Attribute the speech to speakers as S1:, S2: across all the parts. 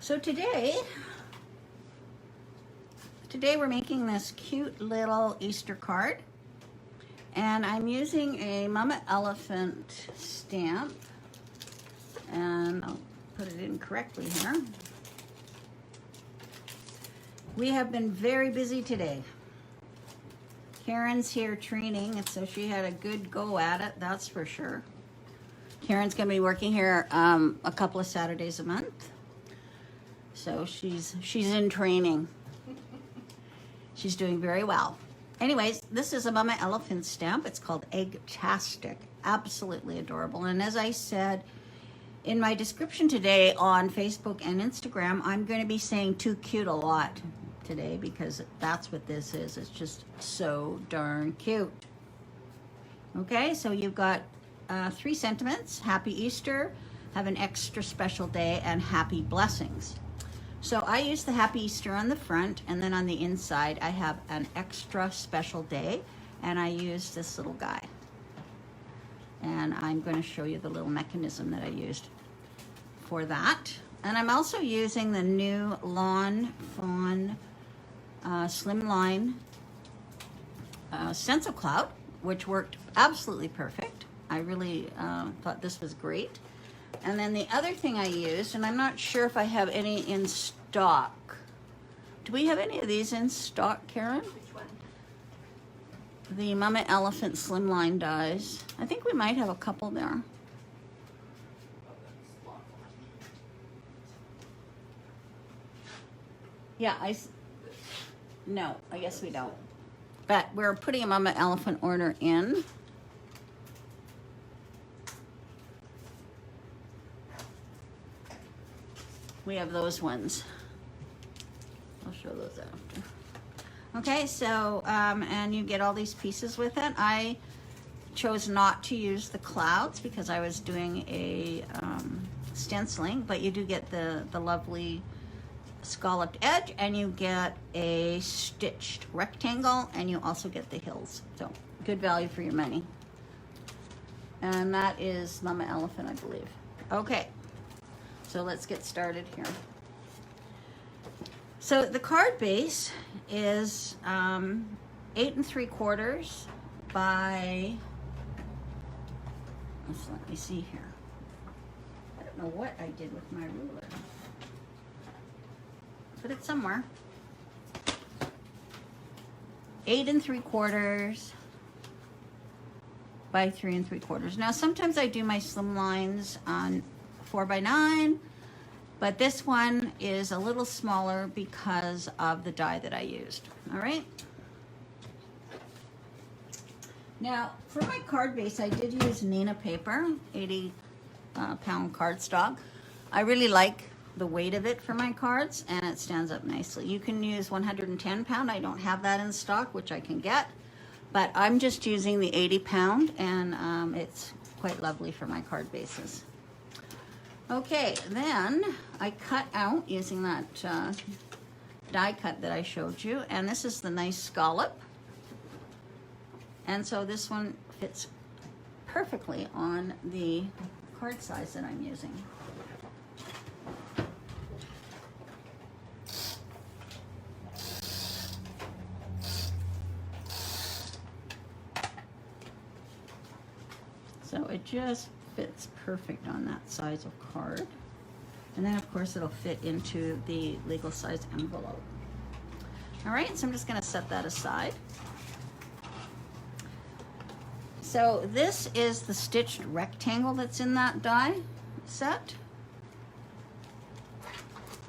S1: So today we're making this cute little Easter card, and I'm using a Mama Elephant stamp, and I'll put it in correctly here. We have been very busy today. Karen's here training, and so she had a good go at it, that's for sure. Karen's gonna be working here a couple of Saturdays a month. So she's in training. She's doing very well. Anyways, this is a Mama Elephant stamp. It's called Eggtastic. Absolutely adorable. And as I said in my description today on Facebook and Instagram, I'm going to be saying too cute a lot today because that's what this is. It's just so darn cute. Okay, so you've got 3 sentiments. Happy Easter, have an extra special day, and happy blessings. So I use the Happy Easter on the front, and then on the inside I have an extra special day, and I use this little guy. And I'm going to show you the little mechanism that I used for that. And I'm also using the new Lawn Fawn Slimline Stencil Cloud, which worked absolutely perfect. I really thought this was great. And then the other thing I used, and I'm not sure if I have any in stock. Do we have any of these in stock, Karen?
S2: Which one?
S1: The Mama Elephant Slimline dies. I think we might have a couple there. Yeah, no, I guess we don't. But we're putting a Mama Elephant order in. We have those ones. I'll show those after. Okay, so, and you get all these pieces with it. I chose not to use the clouds because I was doing a stenciling, but you do get the lovely scalloped edge, and you get a stitched rectangle, and you also get the hills. So, good value for your money. And that is Mama Elephant, I believe. Okay. So let's get started here. So the card base is 8 3/4 by, let me see here. I don't know what I did with my ruler, but it's somewhere. 8 3/4 by 3 3/4. Now sometimes I do my slim lines on 4 by 9, but this one is a little smaller because of the die that I used. All right. Now for my card base, I did use Nina paper, 80-pound cardstock. I really like the weight of it for my cards, and it stands up nicely. You can use 110-pound. I don't have that in stock, which I can get, but I'm just using the 80-pound, and it's quite lovely for my card bases. Okay, then I cut out using that die cut that I showed you, and this is the nice scallop. And so this one fits perfectly on the card size that I'm using. So it just fits perfect on that size of card. And then of course it'll fit into the legal size envelope. All right, so I'm just gonna set that aside. So this is the stitched rectangle that's in that die set.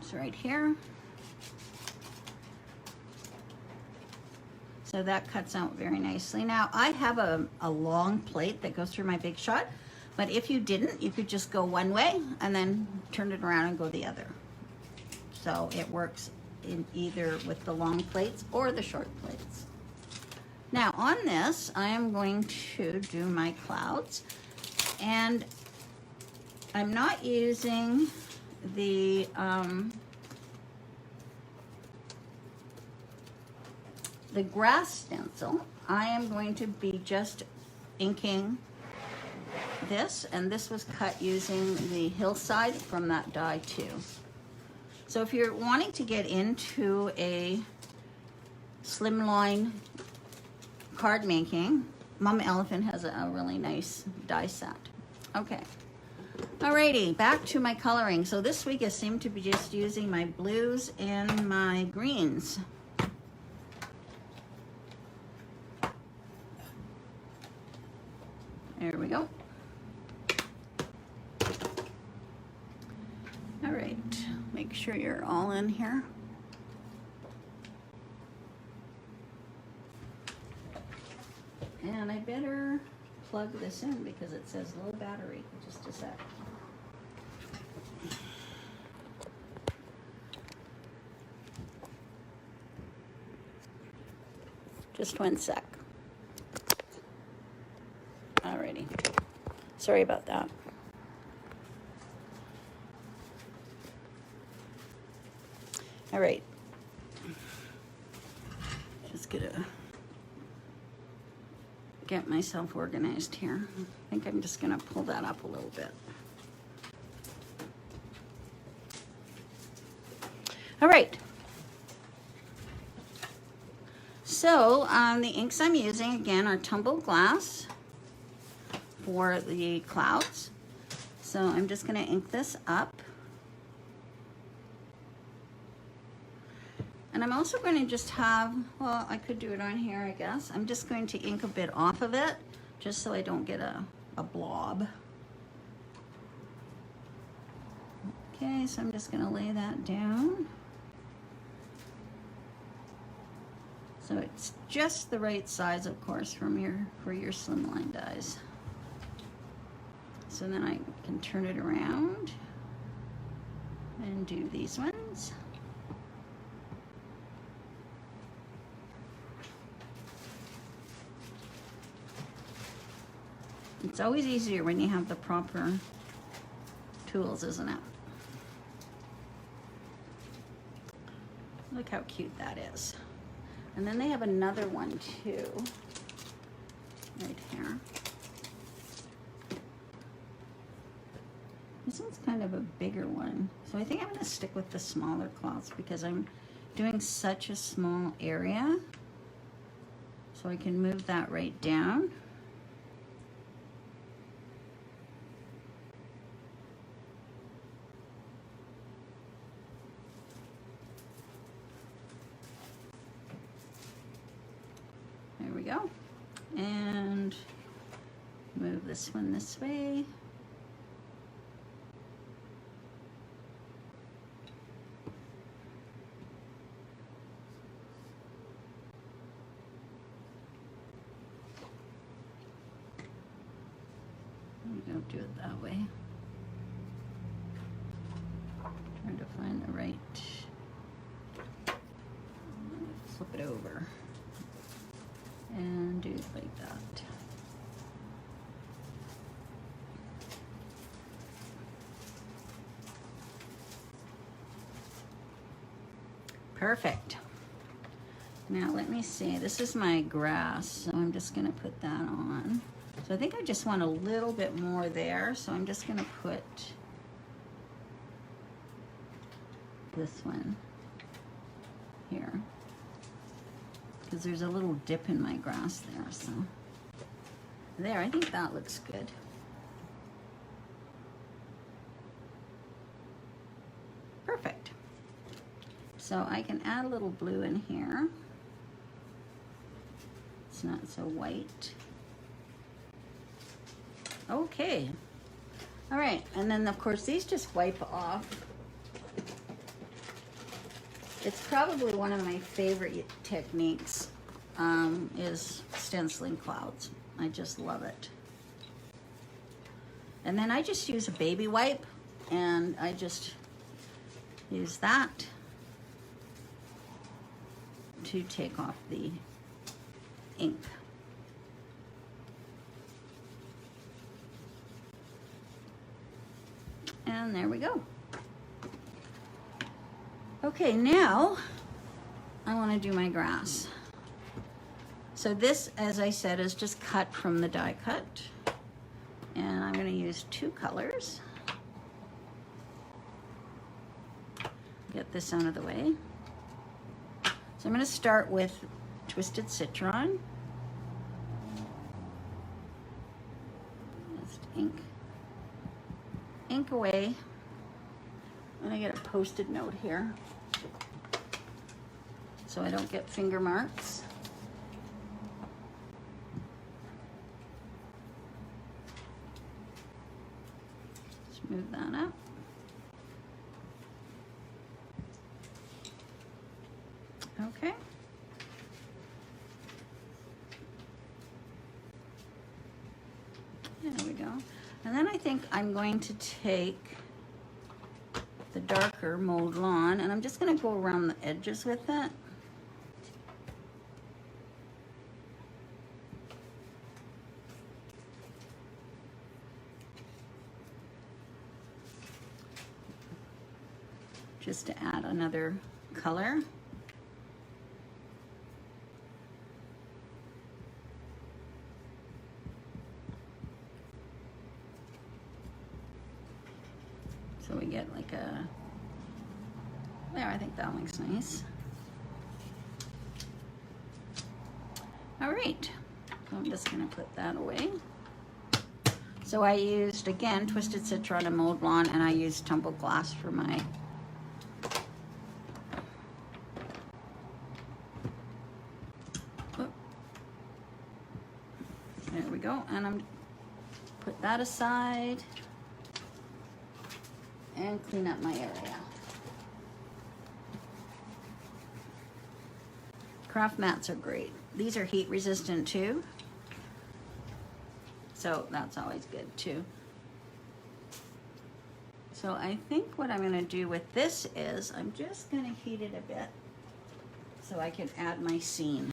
S1: It's right here. So that cuts out very nicely. Now I have a long plate that goes through my Big Shot, but if you didn't, you could just go one way and then turn it around and go the other. So it works in either with the long plates or the short plates. Now on this, I am going to do my clouds, and I'm not using the grass stencil. I am going to be just inking this, and this was cut using the hillside from that die too. So if you're wanting to get into a slimline card making, Mama Elephant has a really nice die set. Okay. Alrighty, back to my coloring. So this week I seem to be just using my blues and my greens. There we go. All right, make sure you're all in here. And I better plug this in because it says low battery. Just a sec. Just one sec. Alrighty. Sorry about that. All right. Just gonna get myself organized here. I think I'm just gonna pull that up a little bit. All right. So the inks I'm using again are tumbled glass for the clouds. So I'm just gonna ink this up. And I'm also going to just have, well, I could do it on here, I guess. I'm just going to ink a bit off of it, just so I don't get a blob. Okay, so I'm just going to lay that down. So it's just the right size, of course, for your slimline dies. So then I can turn it around and do these ones. It's always easier when you have the proper tools, isn't it? Look how cute that is. And then they have another one too, right here. This one's kind of a bigger one. So I think I'm gonna stick with the smaller cloths because I'm doing such a small area. So I can move that right down. There we go. And move this one this way. Don't do it that way. Trying to find the right. Flip it over and do it like that. Perfect. Now let me see. This is my grass, so I'm just going to put that on. So I think I just want a little bit more there, so I'm just going to put this one here because there's a little dip in my grass there. So there, I think that looks good. Perfect. So I can add a little blue in here. It's not so white. Okay. All right, and then of course these just wipe off. It's probably one of my favorite techniques is stenciling clouds. I just love it. And then I just use a baby wipe and I just use that to take off the ink. And there we go. Okay, now I want to do my grass. So this, as I said, is just cut from the die cut. And I'm going to use two colors. get this out of the way. So I'm going to start with Twisted Citron. Just ink away. I'm going to get a Post-it note here so I don't get finger marks. Smooth that up. Okay. There we go. And then I think I'm going to take the darker Mowed Lawn and I'm just going to go around the edges with it. Just to add another color. So we get like a, there, I think that looks nice. All right, so I'm just gonna put that away. So I used, again, Twisted Citron and Mowed Lawn, and I used tumbled glass for my there we go, and I'm put that aside and clean up my area. Craft mats are great. These are heat resistant too, so that's always good too. So I think what I'm gonna do with this is I'm just gonna heat it a bit so I can add my scene.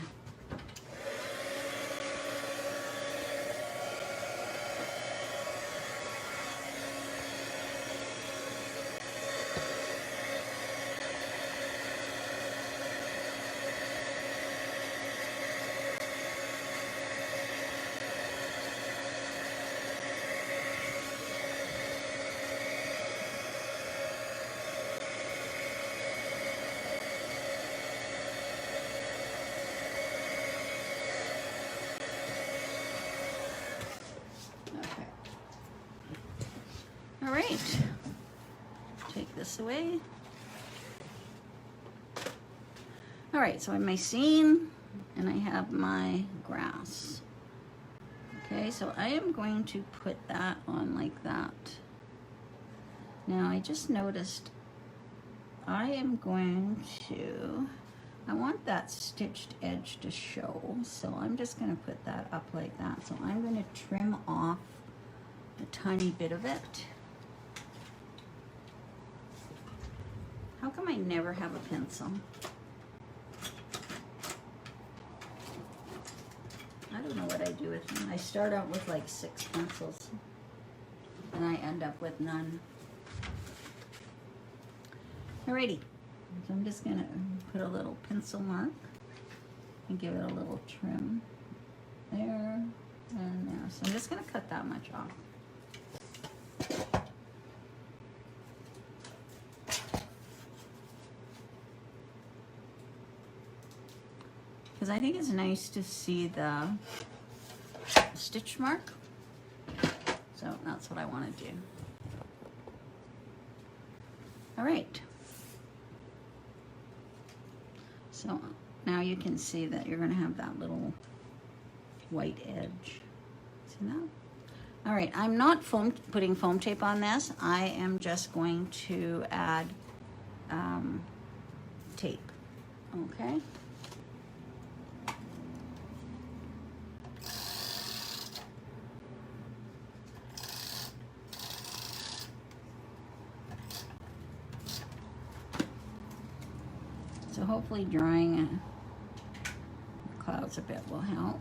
S1: All right, take this away. All right, so I have my scene and I have my grass. Okay, so I am going to put that on like that. Now I just noticed I am going to, I want that stitched edge to show, so I'm just going to put that up like that. So I'm going to trim off a tiny bit of it. How come I never have a pencil? I don't know what I do with them. I start out with like 6 pencils and I end up with none. Alrighty, so I'm just gonna put a little pencil mark and give it a little trim there and there. So I'm just gonna cut that much off. Because I think it's nice to see the stitch mark. So that's what I want to do. All right. So now you can see that you're going to have that little white edge. See that? All right, I'm not putting foam tape on this. I am just going to add tape, okay? So hopefully drying the clouds a bit will help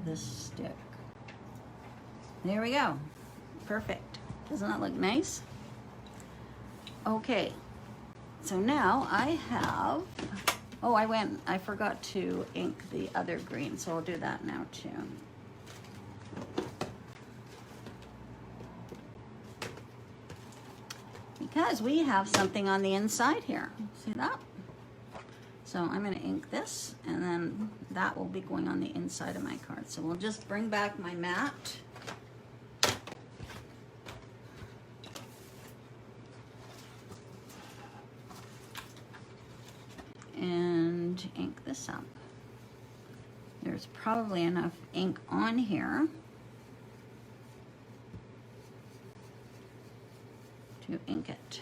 S1: this stick. There we go. Perfect. Doesn't that look nice? Okay. So now I have, oh, I forgot to ink the other green, so I'll do that now too. because we have something on the inside here. See that? So I'm going to ink this, and then that will be going on the inside of my card. So we'll just bring back my mat. And ink this up. There's probably enough ink on here to ink it.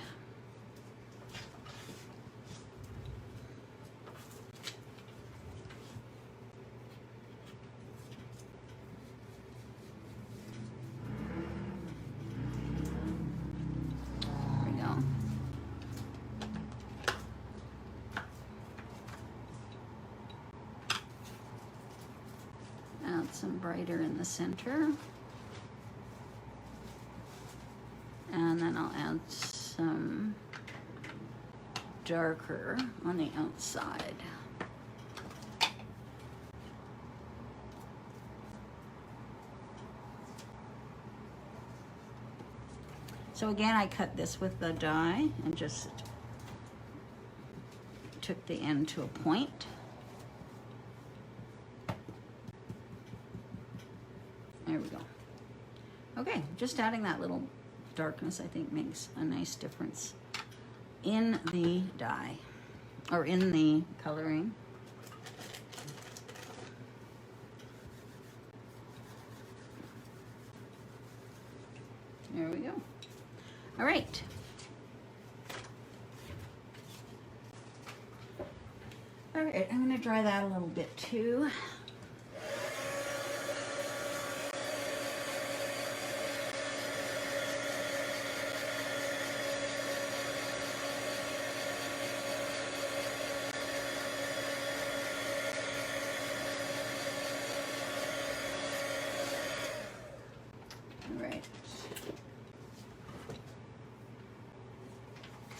S1: There we go. Add some brighter in the center. And then I'll add some darker on the outside. So again, I cut this with the die and just took the end to a point. There we go. Okay, just adding that little darkness, I think, makes a nice difference in the dye, or in the coloring. There we go. All right. All right, I'm gonna dry that a little bit too.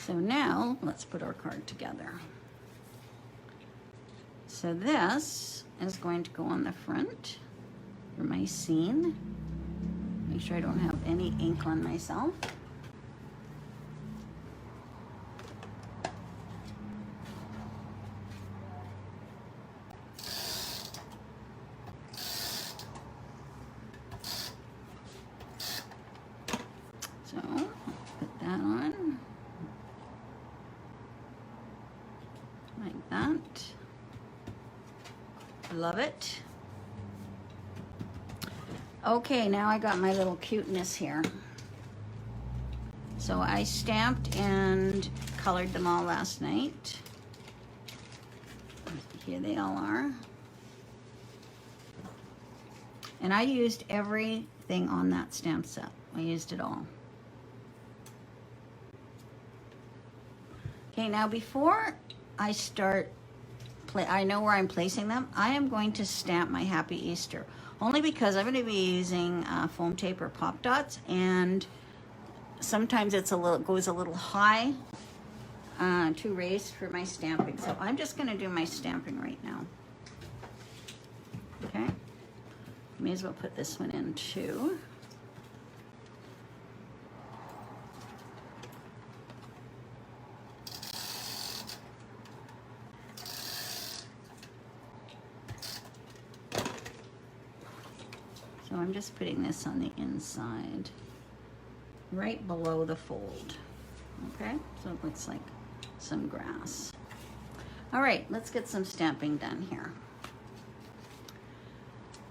S1: So now let's put our card together. So this is going to go on the front for my scene. Make sure I don't have any ink on myself. So put that on. Like that. Love it. Okay, now I got my little cuteness here. So I stamped and colored them all last night. Here they all are. And I used everything on that stamp set. I used it all. Okay, now before I start, I know where I'm placing them. I am going to stamp my Happy Easter, only because I'm going to be using foam tape or pop dots, and sometimes it's goes a little high to raise for my stamping. So I'm just going to do my stamping right now. Okay, may as well put this one in too. So I'm just putting this on the inside, right below the fold. Okay, so it looks like some grass. All right, let's get some stamping done here.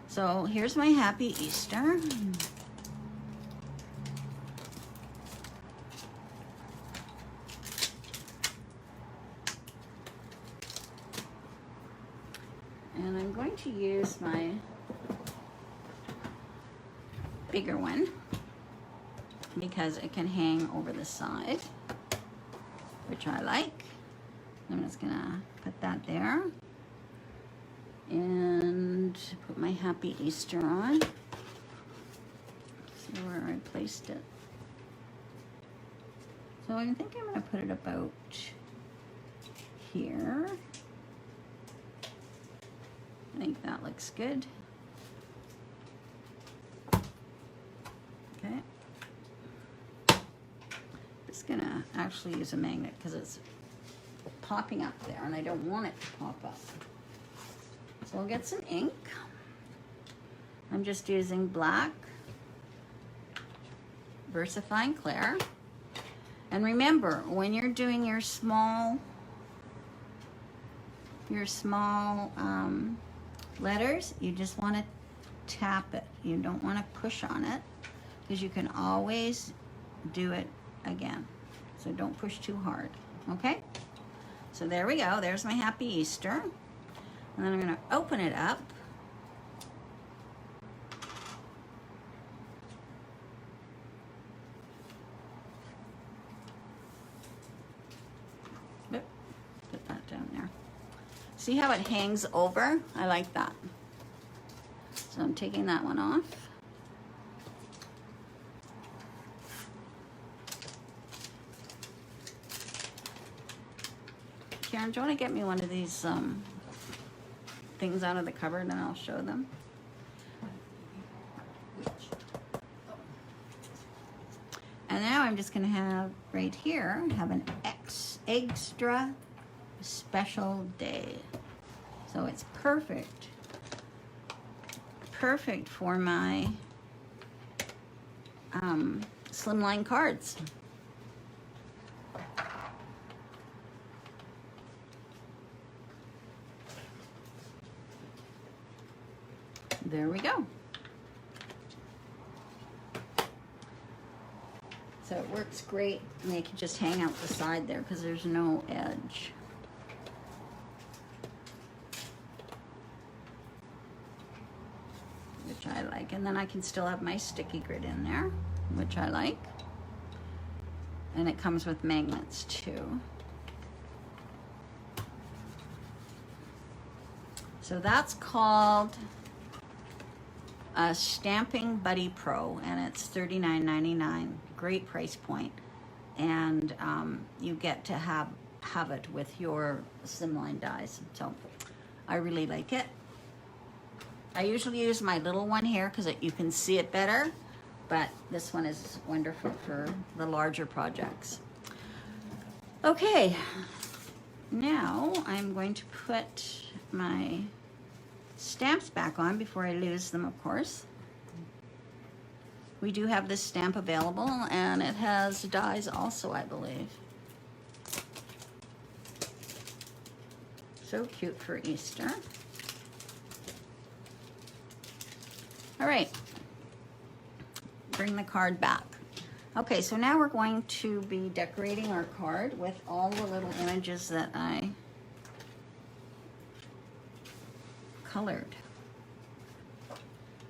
S1: So here's my Happy Easter. And I'm going to use my bigger one because it can hang over the side, which I like. I'm just gonna put that there and put my Happy Easter on. See where I placed it. So I think I'm gonna put it about here. I think that looks good. Okay. just gonna actually use a magnet because it's popping up there and I don't want it to pop up. So we'll get some ink. I'm just using black VersaFine Clear. And remember, when you're doing your small letters, you just want to tap it. You don't want to push on it because you can always do it again. So don't push too hard, okay? So there we go. There's my Happy Easter. And then I'm going to open it up. Put that down there. See how it hangs over? I like that. So I'm taking that one off. Karen, do you want to get me one of these things out of the cupboard and I'll show them? And now I'm just going to have right here, have an extra special day. So it's perfect. Perfect for my slimline cards. There we go. So it works great, and they can just hang out the side there because there's no edge. Which I like. And then I can still have my sticky grid in there, which I like. And it comes with magnets too. So that's called a Stamping Buddy Pro, and it's $39.99. Great price point, and you get to have it with your slimline dies. So I really like it. I usually use my little one here because you can see it better, but this one is wonderful for the larger projects. Okay, now I'm going to put my stamps back on before I lose them, of course. We do have this stamp available, and it has dies also, I believe. So cute for Easter. All right, bring the card back. Okay, so now we're going to be decorating our card with all the little images that I colored.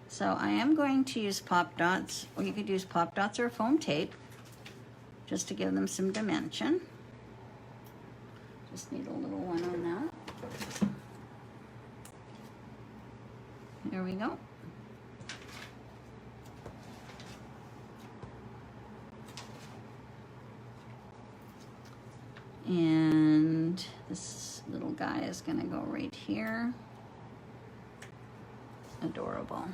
S1: So I am going to use pop dots, or you could use pop dots or foam tape just to give them some dimension. Just need a little one on that. There we go. And this little guy is going to go right here. Adorable.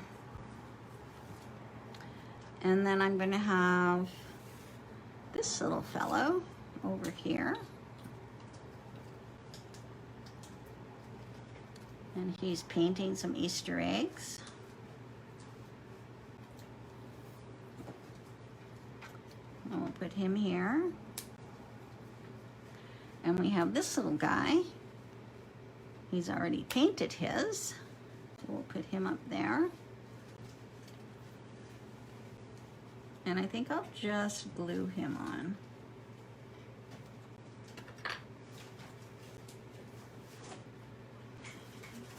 S1: And then I'm going to have this little fellow over here. And he's painting some Easter eggs. And we'll put him here. And we have this little guy. He's already painted his. So we'll put him up there. And I think I'll just glue him on.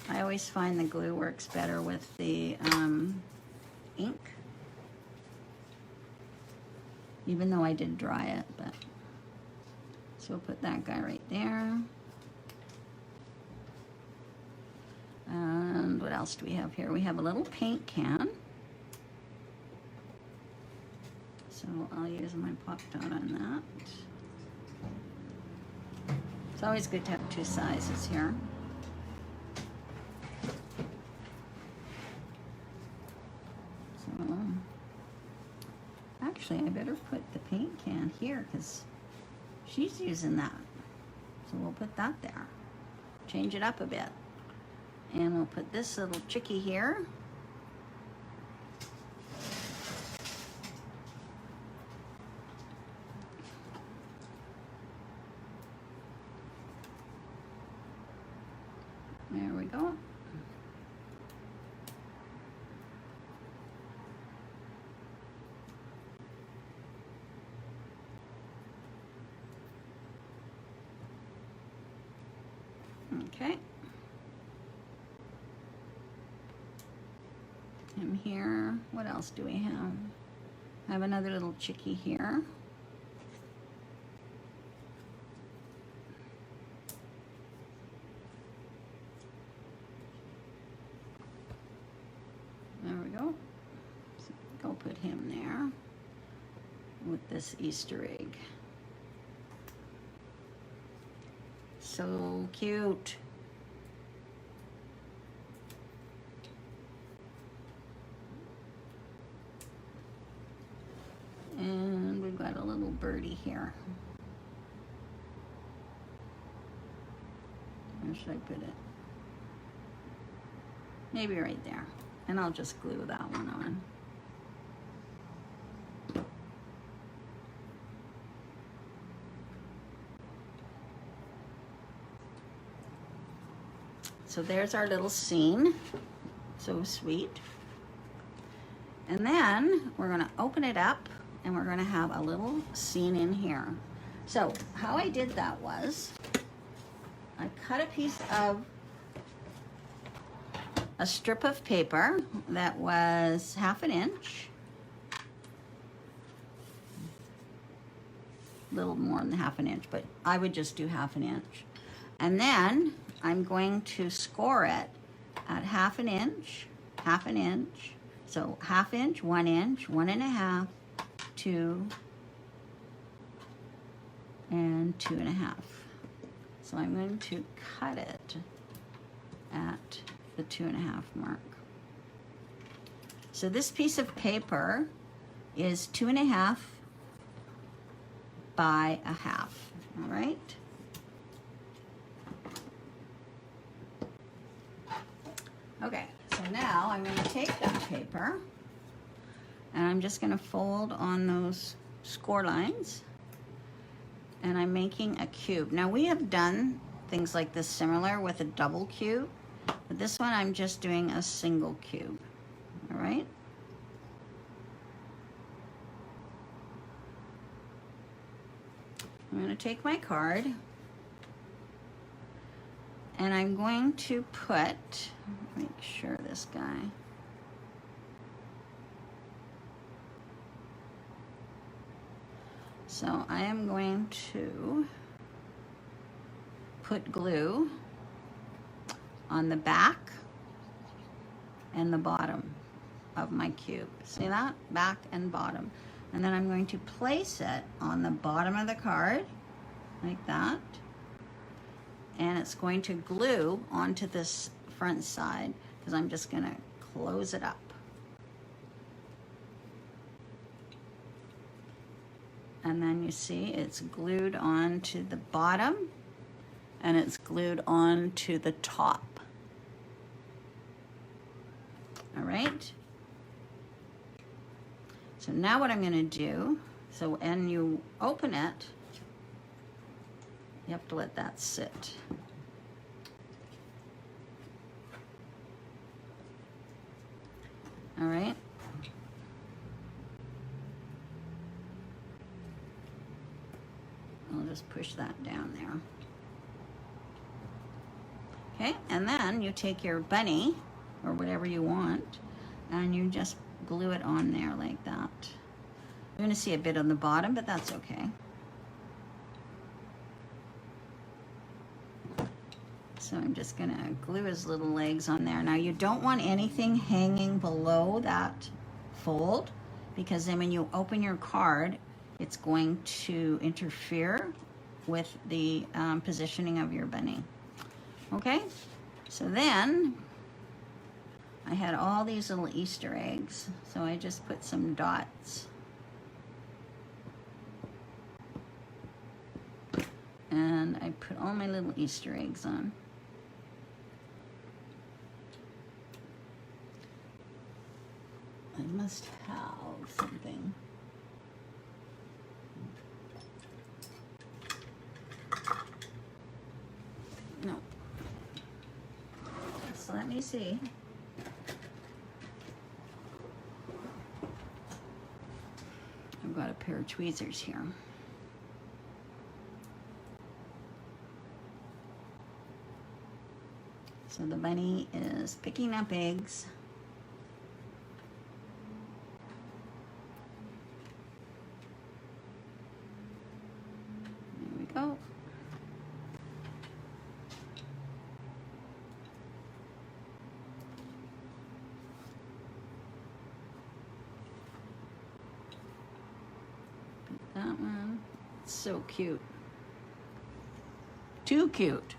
S1: I always find the glue works better with the ink. Even though I did dry it, but. So we'll put that guy right there. And what else do we have here? We have a little paint can. So I'll use my pop dot on that. It's always good to have two sizes here. So actually I better put the paint can here because She's using that. So we'll put that there. Change it up a bit. And we'll put this little chickie here. There we go. Okay. And here, what else do we have? I have another little chickie here. There we go. So go put him there with this Easter egg. So cute. And we've got a little birdie here. Where should I put it? Maybe right there. And I'll just glue that one on. So there's our little scene. So sweet. And then we're gonna open it up and we're gonna have a little scene in here. So how I did that was, I cut a piece of a strip of paper that was 1/2 inch. A little more than 1/2 inch, but I would just do 1/2 inch. And then I'm going to score it at 1/2 inch, 1/2 inch. So 1/2 inch, 1 inch, 1 1/2, 2, and 2 1/2. So I'm going to cut it at the 2 1/2 mark. So this piece of paper is 2 1/2 by 1/2, all right? Okay, so now I'm going to take that paper and I'm just going to fold on those score lines and I'm making a cube. Now we have done things like this similar with a double cube, but this one I'm just doing a single cube, all right? I'm going to take my card and I'm going to put, make sure this guy, so I am going to put glue on the back and the bottom of my cube. See that? Back and bottom. And then I'm going to place it on the bottom of the card, like that. And it's going to glue onto this front side because I'm just going to close it up. And then you see it's glued onto the bottom and it's glued onto the top. All right. So now what I'm going to do, so when you open it, you have to let that sit. All right. I'll just push that down there. Okay, and then you take your bunny, or whatever you want, and you just glue it on there like that. You're going to see a bit on the bottom, but that's okay. So I'm just going to glue his little legs on there. Now you don't want anything hanging below that fold, because then when you open your card, it's going to interfere with the positioning of your bunny. Okay, so then I had all these little Easter eggs, so I just put some dots. And I put all my little Easter eggs on. I must have something. No. So let me see. I've got a pair of tweezers here. So the bunny is picking up eggs. There we go. Put that one. It's so cute. Too cute.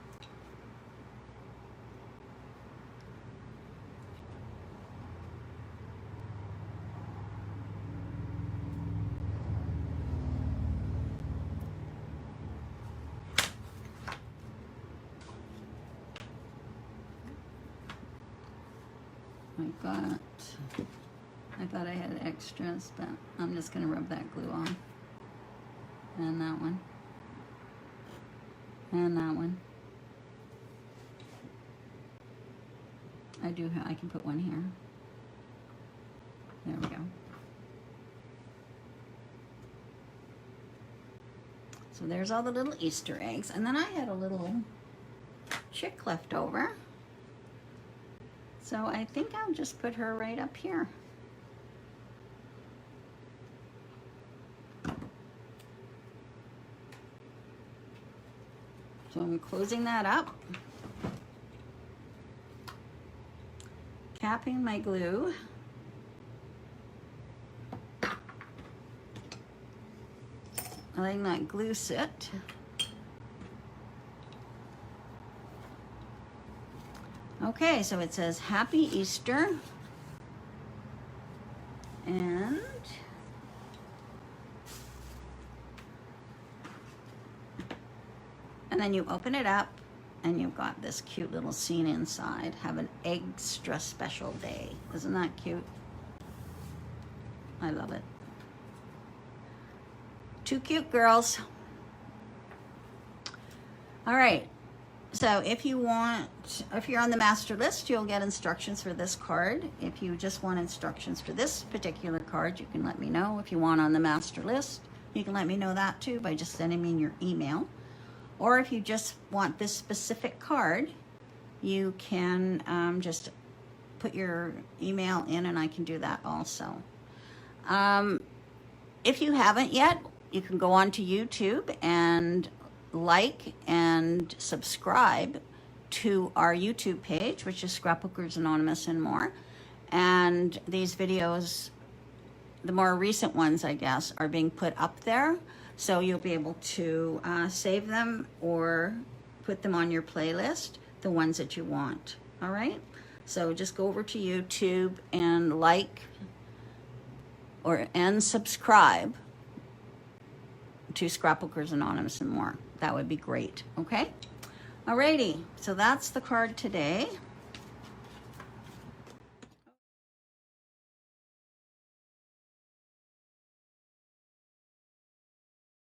S1: I thought I had extras, but I'm just going to rub that glue on. And that one. And that one. I can put one here. There we go. So there's all the little Easter eggs. And then I had a little chick left over. So I think I'll just put her right up here. So I'm closing that up. Capping my glue. Letting that glue sit. Okay, so it says Happy Easter. And then you open it up and you've got this cute little scene inside. Have an extra special day. Isn't that cute? I love it. Too cute, girls. All right. So if you're on the master list, you'll get instructions for this card. If you just want instructions for this particular card, you can let me know. If you want on the master list, you can let me know that too by just sending me your email. Or if you just want this specific card, you can just put your email in and I can do that also. If you haven't yet, you can go onto YouTube and like and subscribe to our YouTube page, which is Scrapbookers Anonymous and more. And these videos, the more recent ones, I guess, are being put up there. So you'll be able to save them or put them on your playlist, the ones that you want. All right? So just go over to YouTube and like and subscribe to Scrapbookers Anonymous and more. That would be great. Okay? Alrighty. So that's the card today.